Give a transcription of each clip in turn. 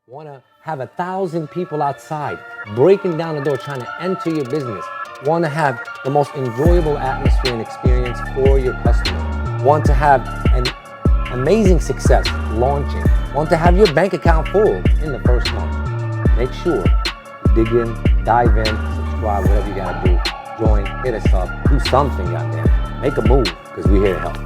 Want to have 1,000 people outside breaking down the door trying to enter your business. Want to have the most enjoyable atmosphere and experience for your customers. Want to have an amazing success launching. Want to have your bank account full in the first month. Make sure you dig in, dive in, subscribe, whatever you got to do. Join, hit us up, do something, goddamn. Make a move, because we're here to help.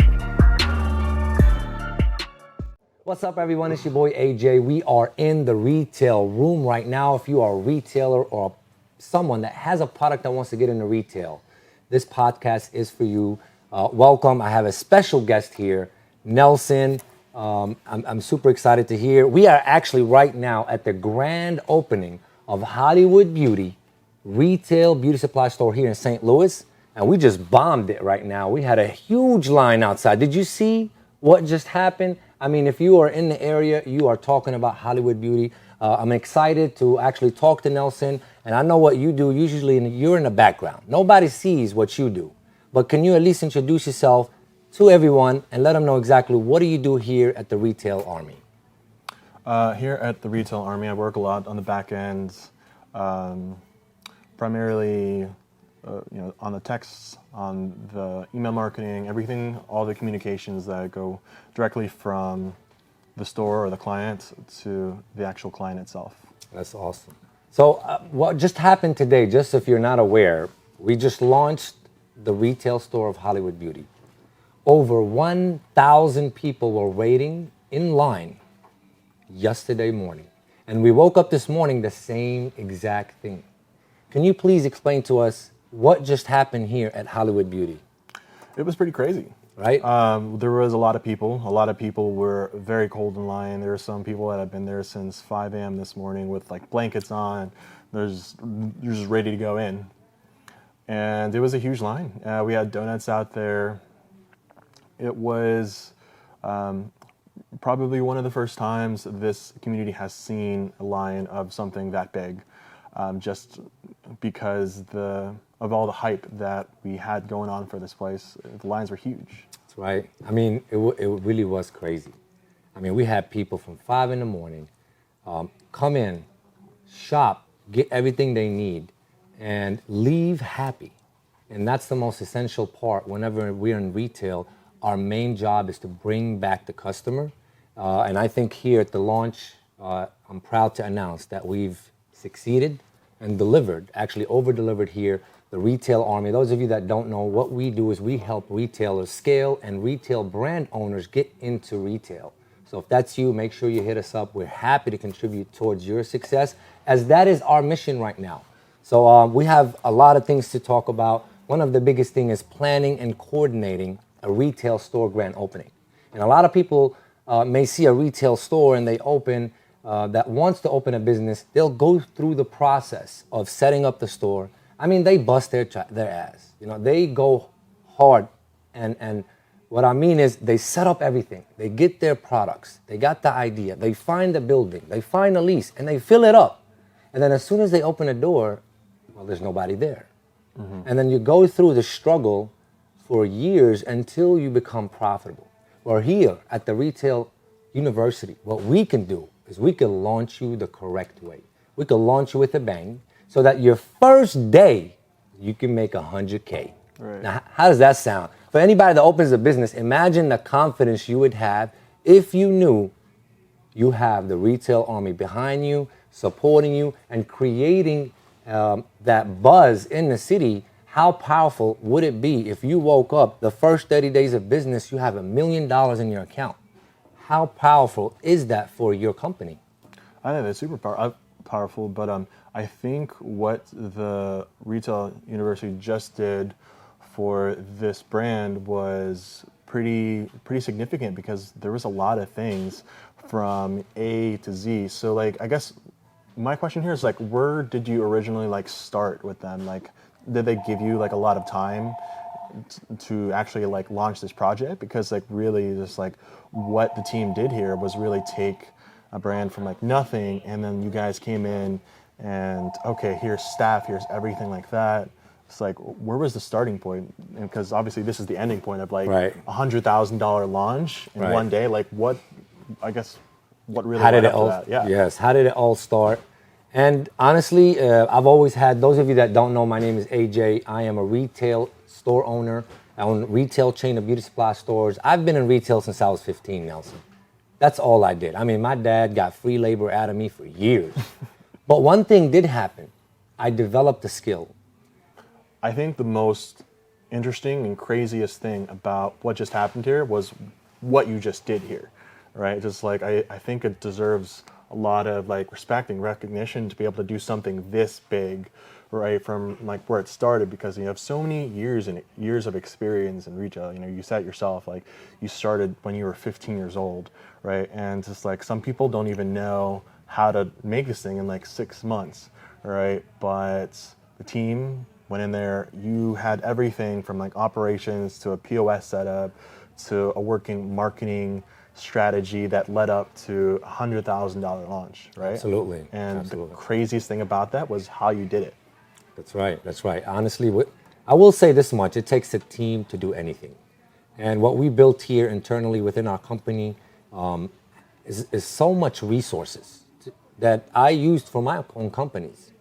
What's up, everyone? It's your boy AJ. We are in the retail room right now. If you are a retailer or someone that has a product that wants to get into retail, this podcast is for you. Welcome. I have a special guest here, Nelson. I'm super excited to hear. We are actually right now at the grand opening of Hollywood Beauty retail beauty supply store here in St. Louis, and we just bombed it right now. We had a huge line outside. Did you see what just happened? I mean, if you are in the area, you are talking about Hollywood Beauty. I'm excited to actually talk to Nelson, and I know what you do. Usually, you're in the background. Nobody sees what you do. But can you at least introduce yourself to everyone and let them know exactly what do you do here at the Retail Army? Here at the Retail Army, I work a lot on the back end, primarily on the texts, on the email marketing, everything, all the communications that go directly from the store or the client to the actual client itself. That's awesome. So what just happened today, just if you're not aware, we just launched the retail store of Hollywood Beauty. Over 1,000 people were waiting in line yesterday morning. And we woke up this morning the same exact thing. Can you please explain to us what just happened here at Hollywood Beauty? It was pretty crazy. Right? There was a lot of people. A lot of people were very cold in line. There are some people that have been there since 5 a.m. this morning with like blankets on. You're just ready to go in. And it was a huge line. We had donuts out there. It was probably one of the first times this community has seen a line of something that big, just because of all the hype that we had going on for this place. The lines were huge. That's right. I mean, it really was crazy. I mean, we had people from 5 in the morning come in, shop, get everything they need, and leave happy. And that's the most essential part. Whenever we're in retail, our main job is to bring back the customer. And I think here at the launch, I'm proud to announce that we've succeeded and delivered, actually over-delivered here, the Retail Army. Those of you that don't know, what we do is we help retailers scale and retail brand owners get into retail. So if that's you, make sure you hit us up. We're happy to contribute towards your success, as that is our mission right now. So we have a lot of things to talk about. One of the biggest things is planning and coordinating a retail store grand opening. And a lot of people may see a retail store and they open, that wants to open a business, they'll go through the process of setting up the store. I mean, they bust their ass. You know, they go hard. And what I mean is they set up everything. They get their products. They got the idea. They find the building. They find the lease, and they fill it up. And then as soon as they open the door, well, there's nobody there. Mm-hmm. And then you go through the struggle for years until you become profitable. Well, here at the Retail University, what we can do is we can launch you the correct way. We can launch you with a bang so that your first day, you can make 100K. Right. Now, how does that sound? For anybody that opens a business, imagine the confidence you would have if you knew you have the Retail Army behind you, supporting you, and creating that buzz in the city. How powerful would it be if you woke up the first 30 days of business, you have $1 million in your account? How powerful is that for your company? I think that's super powerful, but I think what the Retail University just did for this brand was pretty significant, because there was a lot of things from A to Z. So like, I guess my question here is like, where did you originally like start with them? Like, did they give you like a lot of time to actually like launch this project? Because like really just like what the team did here was really take a brand from like nothing, and then you guys came in and okay, here's staff, here's everything like that. It's like, where was the starting point? Because obviously this is the ending point of like right. $100,000 launch in right. one day. Like what, I guess, what really How did led it up to all? that. Yeah. Yes. How did it all start? And honestly, I've always had. Those of you that don't know, my name is AJ. I am a retail store owner. I own a retail chain of beauty supply stores. I've been in retail since I was 15, Nelson. That's all I did. I mean, my dad got free labor out of me for years. But one thing did happen. I developed a skill. I think the most interesting and craziest thing about what just happened here was what you just did here, right? Just like I think it deserves a lot of like respect and recognition to be able to do something this big, right? From like where it started, because you have so many years and years of experience in retail. You know, you said yourself, like you started when you were 15 years old, right? And just like some people don't even know how to make this thing in like 6 months, right? But the team went in there. You had everything from like operations to a POS setup to a working marketing strategy that led up to $100,000 launch, right? Absolutely. And Absolutely. the craziest thing about that was how you did it. That's right. That's right. Honestly, I will say this much: it takes a team to do anything, and what we built here internally within our company is so much resources that I used for my own companies.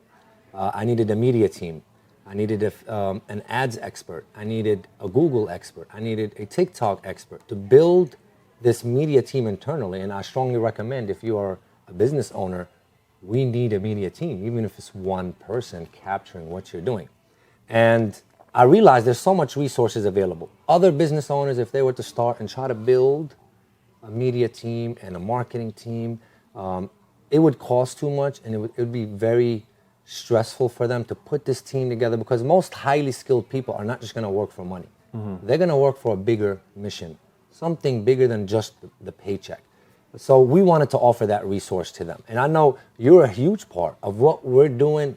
I needed a media team. I needed an ads expert. I needed a Google expert. I needed a TikTok expert to build this media team internally. And I strongly recommend, if you are a business owner, we need a media team, even if it's one person capturing what you're doing. And I realized there's so much resources available. Other business owners, if they were to start and try to build a media team and a marketing team, it would cost too much, and it would be very stressful for them to put this team together, because most highly skilled people are not just going to work for money. They're going to work for a bigger mission, something bigger than just the paycheck. So we wanted to offer that resource to them. And I know you're a huge part of what we're doing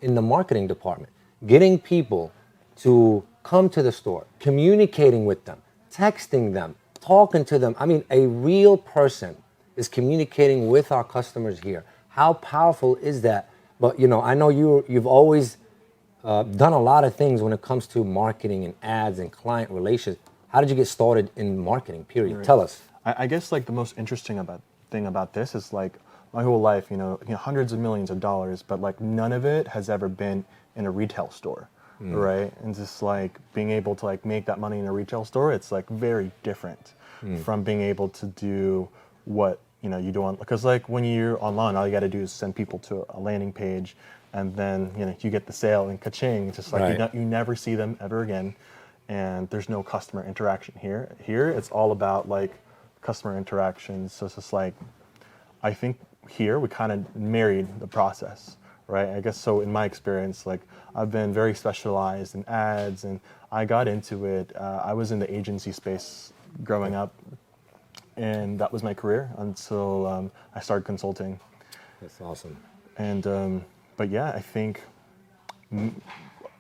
in the marketing department, getting people to come to the store, communicating with them, texting them, talking to them. I mean, a real person is communicating with our customers here. How powerful is that? But you know, I know you've always done a lot of things when it comes to marketing and ads and client relations. How did you get started in marketing, period? Right. Tell us. I guess like the most interesting thing about this is like my whole life, hundreds of millions of dollars, but like none of it has ever been in a retail store, right? And just like being able to like make that money in a retail store, it's like very different from being able to do what you do on, because like when you're online, all you got to do is send people to a landing page, and then you get the sale and ka-ching. It's just like Right. you never see them ever again, and there's no customer interaction here. Here it's all about like customer interactions. So it's just like, I think here we kind of married the process, right? I guess so. In my experience, like I've been very specialized in ads, and I got into it. I was in the agency space growing up, and that was my career until I started consulting. That's awesome. And but yeah, I think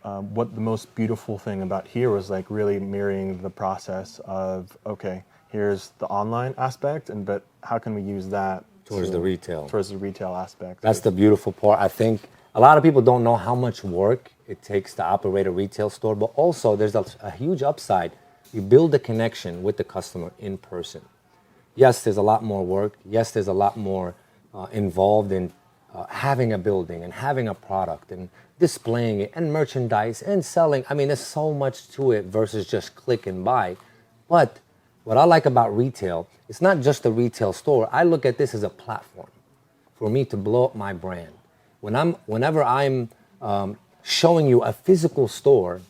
what the most beautiful thing about here was like really mirroring the process of, okay, here's the online aspect, but how can we use that Towards the retail. towards the retail aspect? That's the beautiful part. I think a lot of people don't know how much work it takes to operate a retail store, but also there's a huge upside. You build a connection with the customer in person. Yes, there's a lot more work. Yes, there's a lot more involved in having a building and having a product and displaying it and merchandise and selling. I mean, there's so much to it versus just click and buy. But what I like about retail, it's not just a retail store. I look at this as a platform for me to blow up my brand. Whenever I'm showing you a physical store,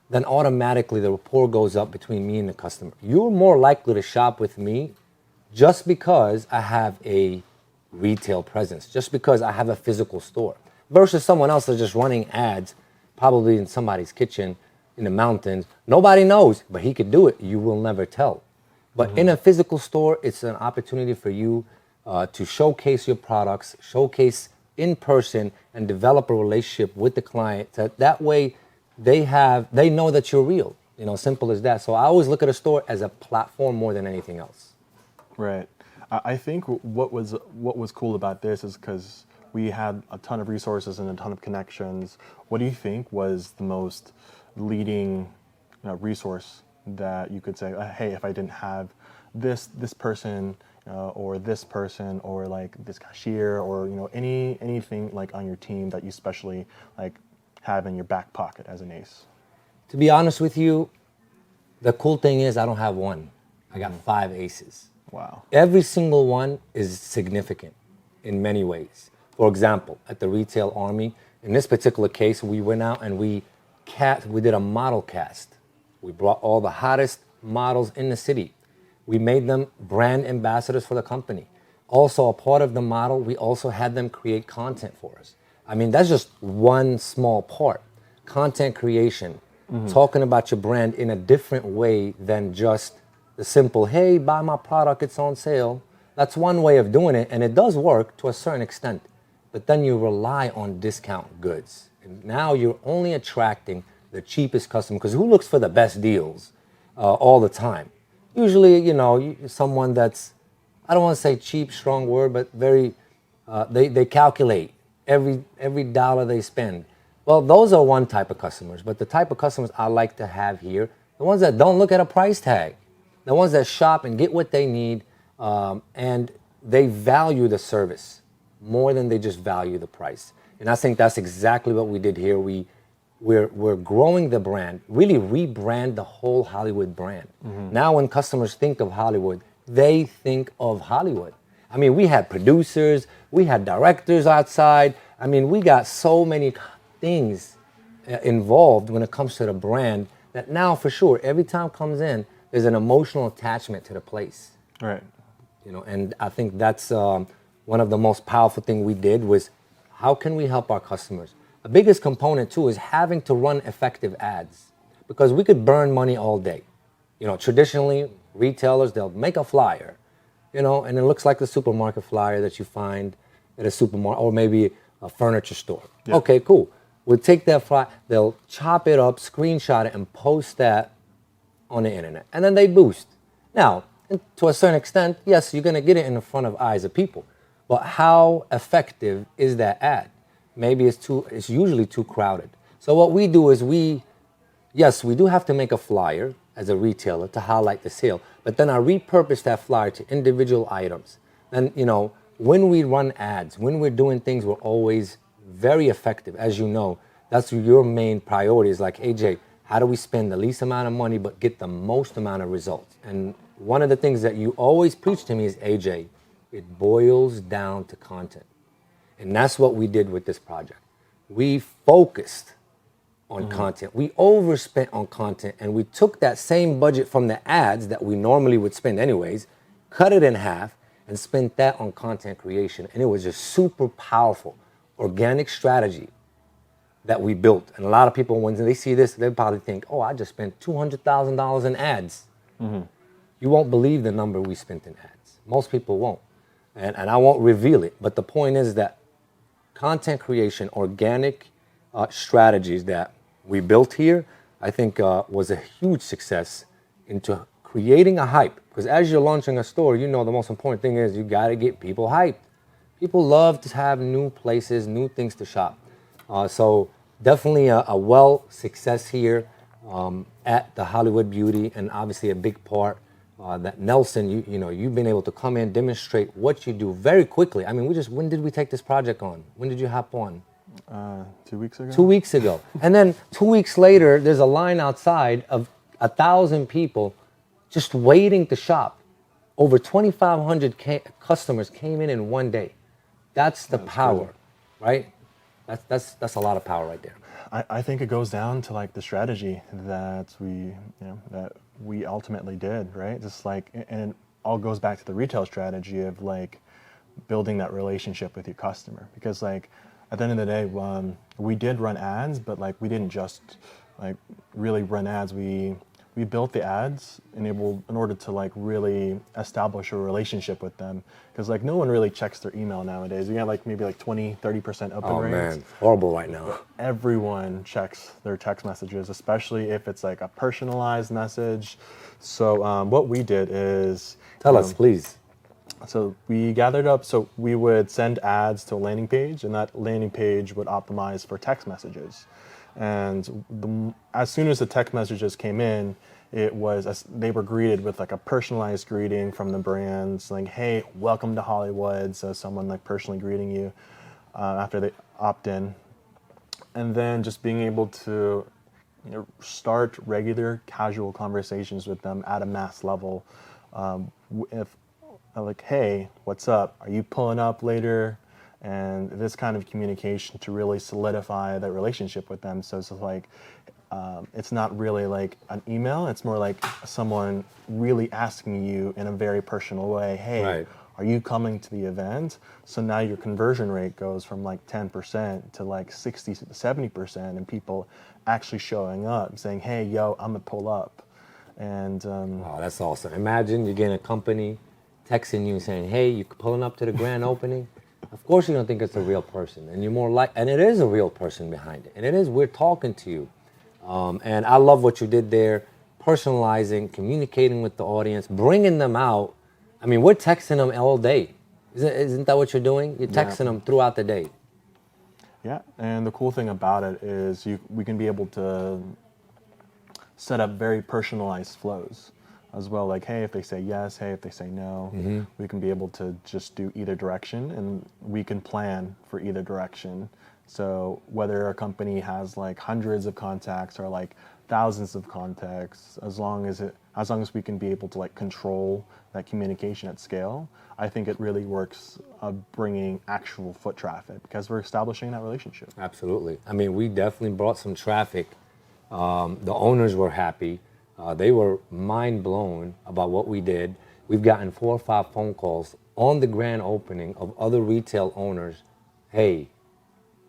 then automatically the rapport goes up between me and the customer. You're more likely to shop with me just because I have a retail presence, just because I have a physical store, versus someone else that's just running ads, probably in somebody's kitchen in the mountains. Nobody knows, but he could do it. You will never tell. But in a physical store, it's an opportunity for you to showcase your products, showcase in person, and develop a relationship with the client. That way, they know that you're real. Simple as that. So I always look at a store as a platform more than anything else. Right. I think what was cool about this is because we had a ton of resources and a ton of connections. What do you think was the most leading resource that you could say, hey, if I didn't have this person or this person, or like this cashier, or anything like on your team that you specially like have in your back pocket as an ace? To be honest with you, the cool thing is I don't have one. I got 5 aces. Wow. Every single one is significant in many ways. For example, at the Retail Army, in this particular case, we went out and we did a model cast. We brought all the hottest models in the city. We made them brand ambassadors for the company. Also, a part of the model, we also had them create content for us. I mean, that's just one small part. Content creation, talking about your brand in a different way than just the simple, hey, buy my product, it's on sale. That's one way of doing it, and it does work to a certain extent. But then you rely on discount goods. And now you're only attracting the cheapest customer, because who looks for the best deals all the time? Usually, someone that's, I don't want to say cheap, strong word, but very, they calculate every dollar they spend. Well, those are one type of customers, but the type of customers I like to have here, the ones that don't look at a price tag, the ones that shop and get what they need, and they value the service more than they just value the price. And I think that's exactly what we did here. We're growing the brand, really rebrand the whole Hollywood brand. Now when customers think of Hollywood, they think of Hollywood. I mean, we had producers, we had directors outside. I mean, we got so many things involved when it comes to the brand that now for sure, every time comes in, there's an emotional attachment to the place. Right. And I think that's one of the most powerful thing we did was how can we help our customers? The biggest component too is having to run effective ads, because we could burn money all day. Traditionally, retailers, they'll make a flyer, and it looks like the supermarket flyer that you find at a supermarket or maybe a furniture store. Yeah. Okay, cool. We'll take that flyer, they'll chop it up, screenshot it, and post that on the internet. And then they boost. Now, to a certain extent, yes, you're going to get it in the front of eyes of people. But how effective is that ad? Maybe it's usually too crowded. So what we do is we do have to make a flyer as a retailer to highlight the sale, but then I repurpose that flyer to individual items. And, when we run ads, when we're doing things, we're always very effective. As you know, that's your main priority is like, AJ, how do we spend the least amount of money but get the most amount of results? And one of the things that you always preach to me is, AJ, it boils down to content. And that's what we did with this project. We focused on content. We overspent on content, and we took that same budget from the ads that we normally would spend anyways, cut it in half, and spent that on content creation. And it was a super powerful organic strategy that we built. And a lot of people, when they see this, they probably think, oh, I just spent $200,000 in ads. You won't believe the number we spent in ads. Most people won't. And I won't reveal it. But the point is that content creation, organic strategies that we built here, I think was a huge success into creating a hype. Because as you're launching a store, the most important thing is you got to get people hyped. People love to have new places, new things to shop. So definitely a success here at the Hollywood Beauty, and obviously a big part that Nelson, you've been able to come in, demonstrate what you do very quickly. I mean, when did we take this project on? When did you hop on? 2 weeks ago. 2 weeks ago. And then 2 weeks later, there's a line outside of 1,000 people just waiting to shop. Over 2,500 customers came in one day. That's the power, right? That's a lot of power right there. I think it goes down to like the strategy that we ultimately did, right? Just like, and it all goes back to the retail strategy of like building that relationship with your customer. Because like at the end of the day, we did run ads, but like we didn't just like really run ads. We built the ads in order to like really establish a relationship with them. Because like no one really checks their email nowadays. You got like maybe like 20-30% open rates. Oh man, horrible right now. But everyone checks their text messages, especially if it's like a personalized message. So what we did is tell us, please. So we gathered up. So we would send ads to a landing page, and that landing page would optimize for text messages. And as soon as the text messages came in, they were greeted with like a personalized greeting from the brands, like, "Hey, welcome to Hollywood." So someone like personally greeting you after they opt in, and then just being able to start regular casual conversations with them at a mass level. If like, "Hey, what's up? Are you pulling up later?" And this kind of communication to really solidify that relationship with them. So it's like, it's not really like an email. It's more like someone really asking you in a very personal way, "Hey, Right. are you coming to the event?" So now your conversion rate goes from like 10% to like 60 to 70%, and people actually showing up saying, "Hey, yo, I'm gonna pull up." And Oh, that's awesome. Imagine you're getting a company texting you saying, "Hey, you pulling up to the grand opening?" Of course you don't think it's a real person. And you're more like, and it is a real person behind it. And it is, we're talking to you. And I love what you did there, personalizing, communicating with the audience, bringing them out. I mean, we're texting them all day. Isn't that what you're doing? You're texting them throughout the day. yeah, and the cool thing about it is we can be able to set up very personalized flows as well. Like, hey, if they say yes, hey, if they say no, we can be able to just do either direction, and we can plan for either direction. So whether a company has like hundreds of contacts or like thousands of contacts, as long as we can be able to like control that communication at scale, I think it really works bringing actual foot traffic because we're establishing that relationship. Absolutely. I mean, we definitely brought some traffic. The owners were happy. They were mind blown about what we did. We've gotten 4 or 5 phone calls on the grand opening of other retail owners. "Hey,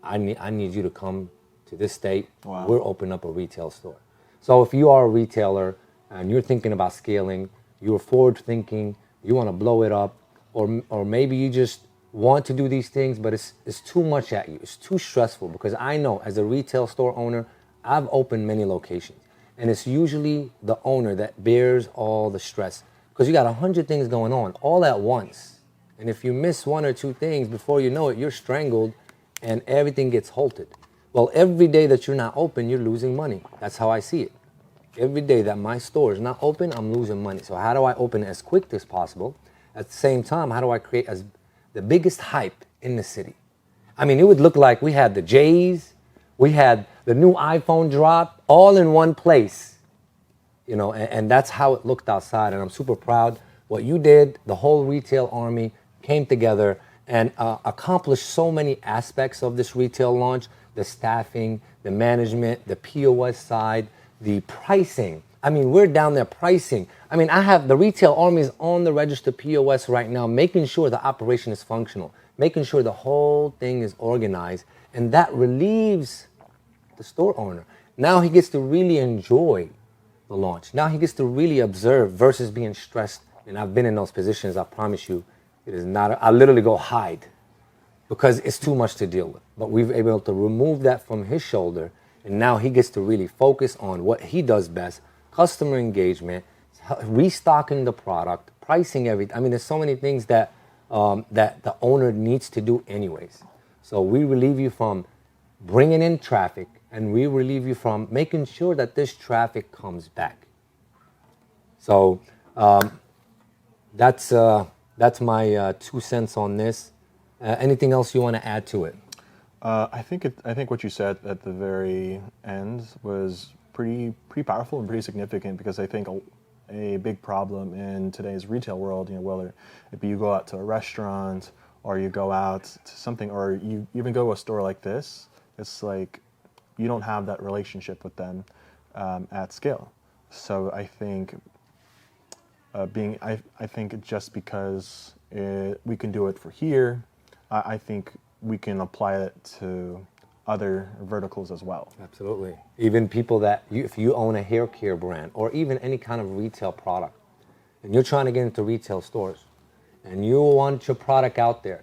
I need you to come to this state. Wow. We're opening up a retail store." So if you are a retailer and you're thinking about scaling, you're forward thinking, you want to blow it up, or maybe you just want to do these things, but it's too much at you. It's too stressful, because I know as a retail store owner, I've opened many locations, and it's usually the owner that bears all the stress, because you got 100 things going on all at once. And if you miss 1 or 2 things, before you know it, you're strangled and everything gets halted. Well, every day that you're not open, you're losing money. That's how I see it. Every day that my store is not open, I'm losing money. So how do I open it as quick as possible? At the same time, how do I create the biggest hype in the city? I mean, it would look like we had the Jays, we had the new iPhone drop, all in one place. And that's how it looked outside. And I'm super proud what you did. The whole retail army came together and accomplished so many aspects of this retail launch: the staffing, the management, the POS side, the pricing. I mean, we're down there pricing. I mean, I have the retail armies on the register POS right now, making sure the operation is functional, making sure the whole thing is organized, and that relieves the store owner. Now he gets to really enjoy the launch. Now he gets to really observe versus being stressed. And I've been in those positions, I promise you. It is not, I literally go hide because it's too much to deal with. But we've been able to remove that from his shoulder, and now he gets to really focus on what he does best: customer engagement, restocking the product, pricing everything. I mean, there's so many things that that the owner needs to do anyways. So we relieve you from bringing in traffic, and we relieve you from making sure that this traffic comes back. So that's my 2 cents on this. Anything else you want to add to it? I think what you said at the very end was pretty powerful and pretty significant, because I think a big problem in today's retail world, whether if you go out to a restaurant or you go out to something, or you even go to a store like this, it's like you don't have that relationship with them at scale. So I think I think just because we can do it for here, I think we can apply it to other verticals as well. Absolutely. Even people that, if you own a hair care brand or even any kind of retail product, and you're trying to get into retail stores, and you want your product out there,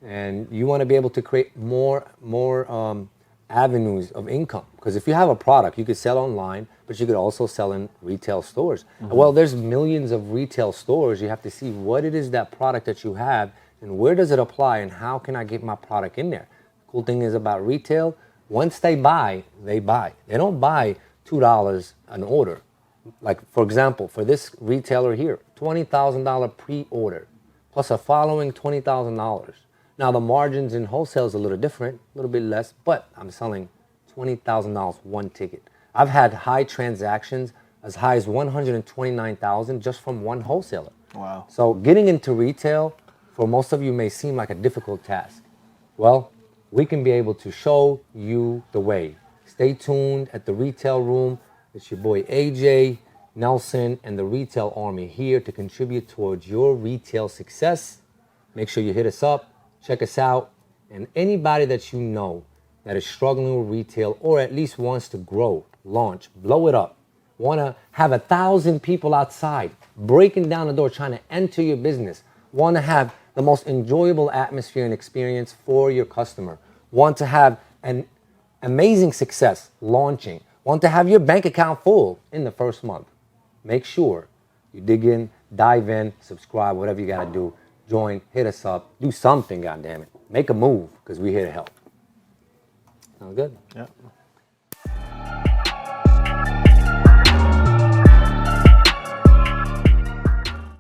and you want to be able to create more avenues of income. Because if you have a product, you could sell online, but you could also sell in retail stores. Mm-hmm. Well, there's millions of retail stores. You have to see what it is, that product that you have, and where does it apply, and how can I get my product in there? The cool thing is about retail, once they buy, they buy. They don't buy $2 an order. Like, for example, for this retailer here, $20,000 pre-order plus a following $20,000. Now, the margins in wholesale is a little different, a little bit less, but I'm selling $20,000 one ticket. I've had high transactions as high as $129,000 just from one wholesaler. Wow. So getting into retail for most of you may seem like a difficult task. Well, we can be able to show you the way. Stay tuned at the retail room. It's your boy AJ Nelson and the Retail Army here to contribute towards your retail success. Make sure you hit us up, check us out, and anybody that you know that is struggling with retail or at least wants to grow, launch, blow it up, want to have 1,000 people outside breaking down the door trying to enter your business, want to have the most enjoyable atmosphere and experience for your customer, want to have an amazing success launching, want to have your bank account full in the first month. Make sure you dig in, dive in, subscribe, whatever you got to do. Join, hit us up, do something, goddammit. Make a move, because we're here to help. Sound good? Yeah.